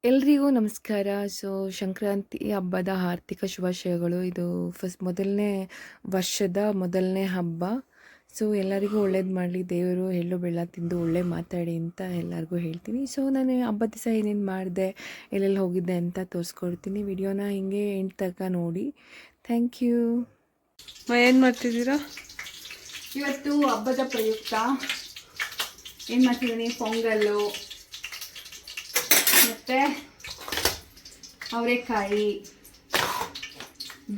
ಎಲ್ರಿಗೂ ನಮಸ್ಕಾರ. ಸಂಕ್ರಾಂತಿ ಹಬ್ಬದ ಆರ್ಥಿಕ ಶುಭಾಶಯಗಳು. ಇದು ಮೊದಲನೇ ವರ್ಷದ ಮೊದಲನೇ ಹಬ್ಬ. ಎಲ್ಲರಿಗೂ ಒಳ್ಳೇದು ಮಾಡಲಿ ದೇವರು, ಎಳ್ಳು ಬೆಲ್ಲ ತಿಂದು ಒಳ್ಳೆ ಮಾತಾಡಿ ಅಂತ ಎಲ್ಲರಿಗೂ ಹೇಳ್ತೀನಿ. ನಾನು ಹಬ್ಬದ ದಿವಸ ಏನೇನು ಮಾಡಿದೆ, ಎಲ್ಲೆಲ್ಲಿ ಹೋಗಿದ್ದೆ ಅಂತ ತೋರಿಸ್ಕೊಡ್ತೀನಿ. ವಿಡಿಯೋನ ಹಿಂಗೆ ಎಂಟು ತನಕ ನೋಡಿ. Thank you. ಏನು ಮಾಡ್ತಿದ್ದೀರಾ? ಇವತ್ತು ಹಬ್ಬದ ಪ್ರಯುಕ್ತ ಏನು ಮಾಡ್ತಿದ್ದೀನಿ, ಪೊಂಗಲ್ಲು ಮತ್ತು ಅವರೆಕಾಯಿ,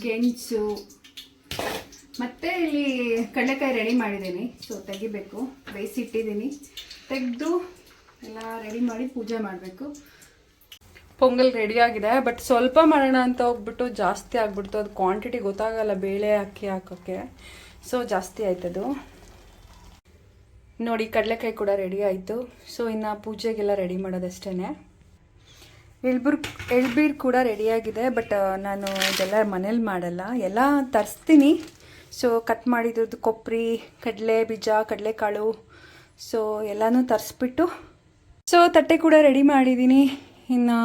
ಗೆಣಸು ಮತ್ತು ಇಲ್ಲಿ ಕಡಲೆಕಾಯಿ ರೆಡಿ ಮಾಡಿದ್ದೀನಿ. ತೆಗಿಬೇಕು, ಬೇಯಿಸಿಟ್ಟಿದ್ದೀನಿ. ತೆಗೆದು ಎಲ್ಲ ರೆಡಿ ಮಾಡಿ ಪೂಜೆ ಮಾಡಬೇಕು. ಪೊಂಗಲ್ ರೆಡಿ ಆಗಿದೆ, ಬಟ್ ಸ್ವಲ್ಪ ಮಾಡೋಣ ಅಂತ ಹೋಗ್ಬಿಟ್ಟು ಜಾಸ್ತಿ ಆಗಿಬಿಡ್ತು. ಅದು ಕ್ವಾಂಟಿಟಿ ಗೊತ್ತಾಗಲ್ಲ ಬೇಳೆ ಅಕ್ಕಿ ಹಾಕೋಕ್ಕೆ, ಜಾಸ್ತಿ ಆಯ್ತದು. ನೋಡಿ, ಕಡಲೆಕಾಯಿ ಕೂಡ ರೆಡಿ ಆಯಿತು. ಇನ್ನು ಪೂಜೆಗೆಲ್ಲ ರೆಡಿ ಮಾಡೋದಷ್ಟೇ. ಎಳ್ಬೀರು ಕೂಡ ರೆಡಿಯಾಗಿದೆ, ಬಟ್ ನಾನು ಇದೆಲ್ಲ ಮನೇಲಿ ಮಾಡಲ್ಲ, ಎಲ್ಲ ತರಿಸ್ತೀನಿ. ಕಟ್ ಮಾಡಿದ್ರದ್ದು ಕೊಬ್ಬರಿ, ಕಡಲೆ ಬೀಜ, ಕಡಲೆಕಾಳು ಎಲ್ಲನೂ ತರಿಸ್ಬಿಟ್ಟು ತಟ್ಟೆ ಕೂಡ ರೆಡಿ ಮಾಡಿದ್ದೀನಿ. ಇನ್ನು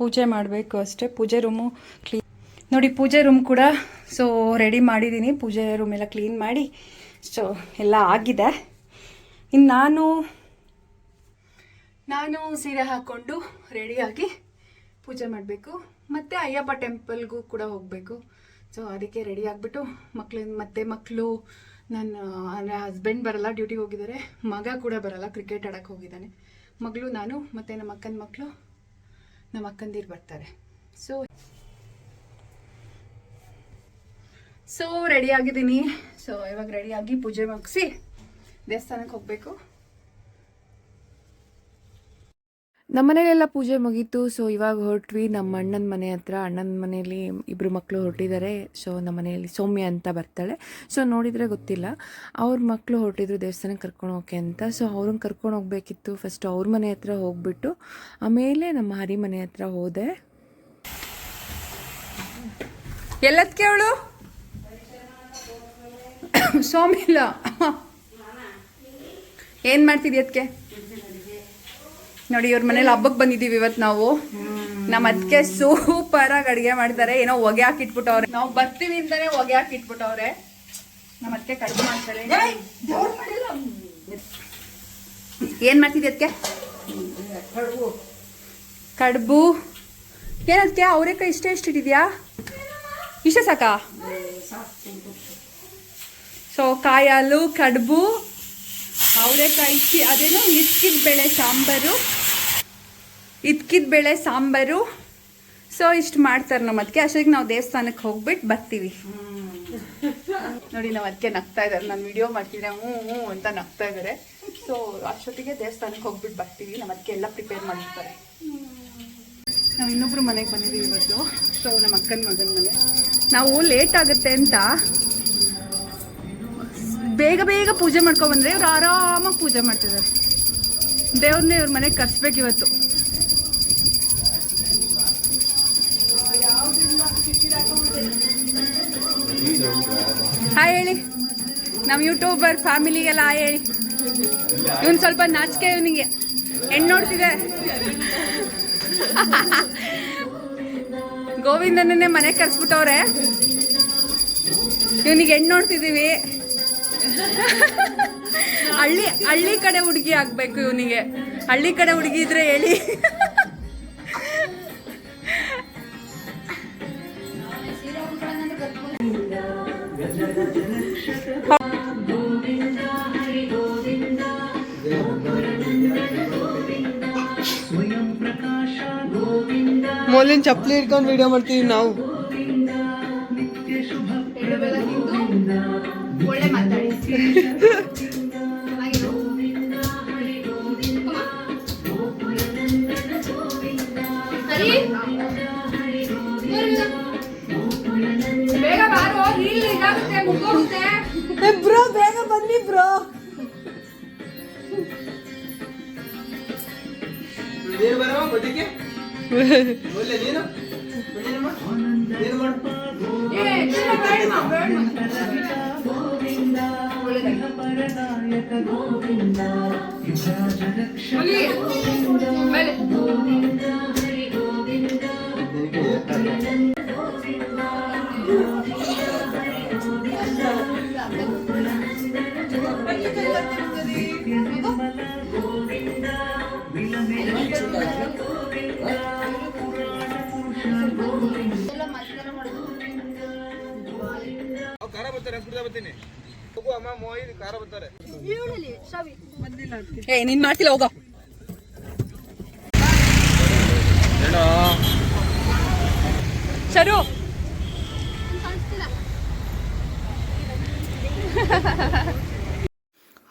ಪೂಜೆ ಮಾಡಬೇಕು ಅಷ್ಟೇ. ಪೂಜೆ ರೂಮು ಕ್ಲೀನ್ ನೋಡಿ, ಪೂಜೆ ರೂಮ್ ಕೂಡ ರೆಡಿ ಮಾಡಿದ್ದೀನಿ. ಪೂಜೆ ರೂಮ್ ಎಲ್ಲ ಕ್ಲೀನ್ ಮಾಡಿ ಎಲ್ಲ ಆಗಿದೆ. ಇನ್ನು ನಾನು ಸೀರೆ ಹಾಕ್ಕೊಂಡು ರೆಡಿಯಾಗಿ ಪೂಜೆ ಮಾಡಬೇಕು. ಮತ್ತು ಅಯ್ಯಪ್ಪ ಟೆಂಪಲ್ಗೂ ಕೂಡ ಹೋಗಬೇಕು. ಅದಕ್ಕೆ ರೆಡಿ ಆಗಿಬಿಟ್ಟು ಮಕ್ಕಳು ನನ್ನ ಹಸ್ಬೆಂಡ್ ಬರಲ್ಲ, ಡ್ಯೂಟಿಗೆ ಹೋಗಿದ್ದಾರೆ. ಮಗ ಕೂಡ ಬರಲ್ಲ, ಕ್ರಿಕೆಟ್ ಆಡೋಕ್ಕೆ ಹೋಗಿದ್ದಾನೆ. ಮಗಳು, ನಾನು ಮತ್ತು ನಮ್ಮ ಅಕ್ಕನ ಮಕ್ಕಳು, ನಮ್ಮ ಅಕ್ಕಂದಿರು ಬರ್ತಾರೆ. ರೆಡಿ ಆಗಿದ್ದೀನಿ. ಇವಾಗ ರೆಡಿಯಾಗಿ ಪೂಜೆ ಮುಗಿಸಿ ದೇವಸ್ಥಾನಕ್ಕೆ ಹೋಗಬೇಕು. ನಮ್ಮ ಮನೇಲೆಲ್ಲ ಪೂಜೆ ಮುಗೀತು. ಇವಾಗ ಹೊರಟ್ವಿ ನಮ್ಮ ಅಣ್ಣನ ಮನೆ ಹತ್ರ. ಅಣ್ಣನ ಮನೆಯಲ್ಲಿ ಇಬ್ಬರು ಮಕ್ಕಳು ಹೊರಟಿದ್ದಾರೆ. ನಮ್ಮ ಮನೆಯಲ್ಲಿ ಸೌಮ್ಯ ಅಂತ ಬರ್ತಾಳೆ. ನೋಡಿದರೆ ಗೊತ್ತಿಲ್ಲ, ಅವ್ರ ಮಕ್ಕಳು ಹೊರಟಿದ್ರು ದೇವಸ್ಥಾನಕ್ಕೆ ಕರ್ಕೊಂಡು ಹೋಗೋಕ್ಕೆ ಅಂತ. ಅವ್ರನ್ನ ಕರ್ಕೊಂಡು ಹೋಗ್ಬೇಕಿತ್ತು. ಫಸ್ಟ್ ಅವ್ರ ಮನೆ ಹತ್ರ ಹೋಗ್ಬಿಟ್ಟು ಆಮೇಲೆ ನಮ್ಮ ಹರಿ ಮನೆ ಹತ್ರ ಹೋದೆ. ಎಲ್ಲದಕ್ಕೆ ಅವಳು ಸೋಮಿಲ್ಲ ಏನು ಮಾಡ್ತಿದ್ದಿ? ಅದಕ್ಕೆ ನೋಡಿ, ಇವ್ರ ಮನೇಲಿ ಹಬ್ಬಕ್ಕೆ ಬಂದಿದ್ದೀವಿ ಇವತ್ತು ನಾವು. ನಮ್ಮ ಅದಕ್ಕೆ ಸೂಪರಾಗಿ ಅಡುಗೆ ಮಾಡ್ತಾರೆ. ಏನೋ ಹೊಗೆ ಹಾಕಿಟ್ಬಿಟ್ಟವ್ರೆ. ನಾವು ಬರ್ತೀವಿ ಅಂತಾನೆ ಹೊಗೆ ಹಾಕಿಟ್ಬಿಟ್ಟವ್ರೆ. ನಮ್ಮ ಅದಕ್ಕೆ ಕಡುಬು ಮಾಡ್ತಾರೆ. ಏನು ಮಾಡ್ತಿದ್ದೆ ಅದಕ್ಕೆ? ಕಡುಬು. ಏನದಕ್ಕೆ ಅವರೆಕಾಯಿ ಇಷ್ಟಿಟ್ಟಿದ್ಯಾ? ಇಷ್ಟೇ ಸಾಕಾ? ಕಾಯಿ ಹಾಲು, ಕಡುಬು, ಅವರೆಕಾಯಿ, ಅದೇನೋ ಇದ್ಕಿದ ಬೇಳೆ ಸಾಂಬಾರು. ಇಷ್ಟು ಮಾಡ್ತಾರೆ ನಮ್ಮ ಅದಕ್ಕೆ. ಅಷ್ಟೊತ್ತಿಗೆ ನಾವು ದೇವಸ್ಥಾನಕ್ಕೆ ಹೋಗ್ಬಿಟ್ಟು ಬರ್ತೀವಿ. ನೋಡಿ, ನಾವು ಅದಕ್ಕೆ ನಗ್ತಾ ಇದ್ದಾರೆ. ನಾನು ವಿಡಿಯೋ ಮಾಡ್ತಿದ್ದೆ, ಹ್ಞೂ ಅಂತ ನಗ್ತಾ ಇದ್ದಾರೆ. ಅಷ್ಟೊತ್ತಿಗೆ ದೇವಸ್ಥಾನಕ್ಕೆ ಹೋಗ್ಬಿಟ್ಟು ಬರ್ತೀವಿ. ನಮ್ಮ ಅದಕ್ಕೆ ಎಲ್ಲ ಪ್ರಿಪೇರ್ ಮಾಡಿರ್ತಾರೆ. ನಾವು ಇನ್ನೊಬ್ರು ಮನೆಗೆ ಬಂದಿದ್ದೀವಿ ಇವತ್ತು. ನಮ್ಮ ಅಕ್ಕನ ಮಗನ ಮನೆ. ನಾವು ಲೇಟ್ ಆಗುತ್ತೆ ಅಂತ ಬೇಗ ಪೂಜೆ ಮಾಡ್ಕೊಬಂದ್ರೆ ಇವ್ರು ಆರಾಮಾಗಿ ಪೂಜೆ ಮಾಡ್ತಿದ್ದಾರೆ. ದೇವ್ರನ್ನೇ ಇವ್ರ ಮನೆಗೆ ಕರ್ಸ್ಬೇಕು ಇವತ್ತು. ಹಾಯ್ ಹೇಳಿ, ನಮ್ಮ ಯೂಟ್ಯೂಬರ್ ಫ್ಯಾಮಿಲಿಗೆಲ್ಲ ಹಾಯ್ ಹೇಳಿ. ಇವನು ಸ್ವಲ್ಪ ನಾಚಿಕೆ, ಇವನಿಗೆ ಹೆಣ್ಣು ನೋಡ್ತಿದೆ. ಗೋವಿಂದನೇ ಮನೆಗೆ ಕರ್ಸ್ಬಿಟ್ಟವ್ರೆ. ಇವನಿಗೆ ಹೆಣ್ಣು ನೋಡ್ತಿದ್ದೀವಿ. ಹಳ್ಳಿ ಕಡೆ ಹುಡುಗಿ ಆಗ್ಬೇಕು ಇವನಿಗೆ. ಹಳ್ಳಿ ಕಡೆ ಹುಡುಗಿ ಇದ್ರೆ ಹೇಳಿ. ಮೊದಲಿನ ಚಪ್ಪಲಿ ಹಿಡ್ಕೊಂಡು ವಿಡಿಯೋ ಮಾಡ್ತೀವಿ ನಾವು. ಒಳ್ಳೆ ಮಾತಾಡಿ. ಬೇಗ ಬಾರೋ, ಇದಾಗುತ್ತೆ, ಮುಗ್ದೋಗುತ್ತೆ. ಬ್ರೋ ಬೇಗ ಬನ್ನಿ ಬ್ರೋ. ಏ ನೀನ್ ಮಾಡ್ತಿಲ್ಲ ಹೋಗೋ. ಶರು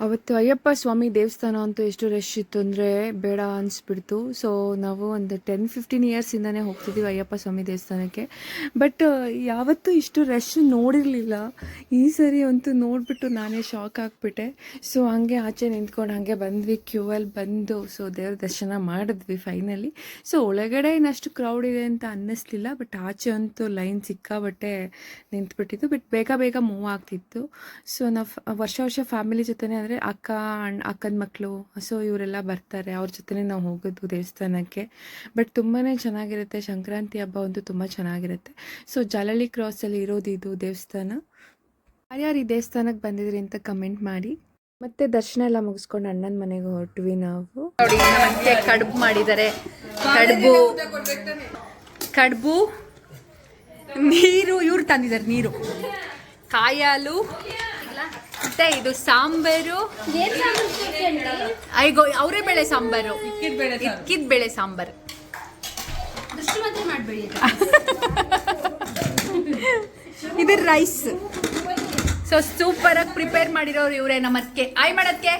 ಅವತ್ತು ಅಯ್ಯಪ್ಪ ಸ್ವಾಮಿ ದೇವಸ್ಥಾನ ಅಂತೂ ಎಷ್ಟು ರಶ್ ಇತ್ತು ಅಂದರೆ ಬೇಡ ಅನಿಸ್ಬಿಡ್ತು. ಸೊ ನಾವು ಒಂದು 10-15 ಇಯರ್ಸಿಂದನೇ ಹೋಗ್ತಿದ್ದೀವಿ ಅಯ್ಯಪ್ಪ ಸ್ವಾಮಿ ದೇವಸ್ಥಾನಕ್ಕೆ. ಬಟ್ ಯಾವತ್ತೂ ಇಷ್ಟು ರಶ್ ನೋಡಿರಲಿಲ್ಲ. ಈ ಸರಿ ಅಂತೂ ನೋಡಿಬಿಟ್ಟು ನಾನೇ ಶಾಕ್ ಆಗಿಬಿಟ್ಟೆ. ಸೊ ಹಾಗೆ ಆಚೆ ನಿಂತ್ಕೊಂಡು ಹಾಗೆ ಬಂದ್ವಿ, ಕ್ಯೂವಲ್ಲಿ ಬಂದು ಸೊ ದೇವ್ರ ದರ್ಶನ ಮಾಡಿದ್ವಿ ಫೈನಲಿ. ಸೊ ಒಳಗಡೆ ಏನಷ್ಟು ಕ್ರೌಡ್ ಇದೆ ಅಂತ ಅನ್ನಿಸ್ಲಿಲ್ಲ, ಬಟ್ ಆಚೆ ಅಂತೂ ಲೈನ್ ಸಿಕ್ಕಾಬಟ್ಟೆ ನಿಂತ್ಬಿಟ್ಟಿತ್ತು. ಬಟ್ ಬೇಗ ಬೇಗ ಮೂವ್ ಆಗ್ತಿತ್ತು. ಸೊ ನಾವು ವರ್ಷ ಫ್ಯಾಮಿಲಿ ಜೊತೆನೇ ಅಂದರೆ ಅಕ್ಕನ ಮಕ್ಕಳು, ಸೊ ಇವರೆಲ್ಲ ಬರ್ತಾರೆ, ಅವ್ರ ಜೊತೆ ನಾವು ಹೋಗೋದು ದೇವಸ್ಥಾನಕ್ಕೆ. ಬಟ್ ತುಂಬಾ ಚೆನ್ನಾಗಿರುತ್ತೆ. ಸಂಕ್ರಾಂತಿ ಹಬ್ಬ ಅಂತೂ ತುಂಬ ಚೆನ್ನಾಗಿರುತ್ತೆ. ಸೊ ಜಾಲಹಳ್ಳಿ ಕ್ರಾಸಲ್ಲಿ ಇರೋದು ಇದು ದೇವಸ್ಥಾನ. ಯಾರ್ಯಾರು ಈ ದೇವಸ್ಥಾನಕ್ಕೆ ಬಂದಿದ್ರಿ ಅಂತ ಕಮೆಂಟ್ ಮಾಡಿ. ಮತ್ತೆ ದರ್ಶನ ಎಲ್ಲ ಮುಗಿಸ್ಕೊಂಡು ಅಣ್ಣನ ಮನೆಗೆ ಹೊರಟ್ವಿ ನಾವು. ನೋಡಿ ನಮಗೆ ಕಡುಬು ಮಾಡಿದ್ದಾರೆ. ಕಡುಬು ನೀರು ಇವ್ರು ತಂದಿದ್ದಾರೆ, ನೀರು, ಕಾಯಿ ಹಾಲು, ಮತ್ತೆ ಇದು ಸಾಂಬಾರು, ಅವರೇ ಬೇಳೆ ಸಾಂಬಾರು, ಇಕ್ಕಿದ ಬೇಳೆ ಸಾಂಬಾರು. ಇದು ರೈಸ್. ಸೊ ಸೂಪರ್ ಆಗಿ ಪ್ರಿಪೇರ್ ಮಾಡಿರೋರು ಇವರೇ. ನಮ್ಮದಕ್ಕೆ ಆಯ್ ಮಾಡೋದಕ್ಕೆ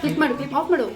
ಕ್ಲಿಕ್ ಮಾಡು, ಆಫ್ ಮಾಡು.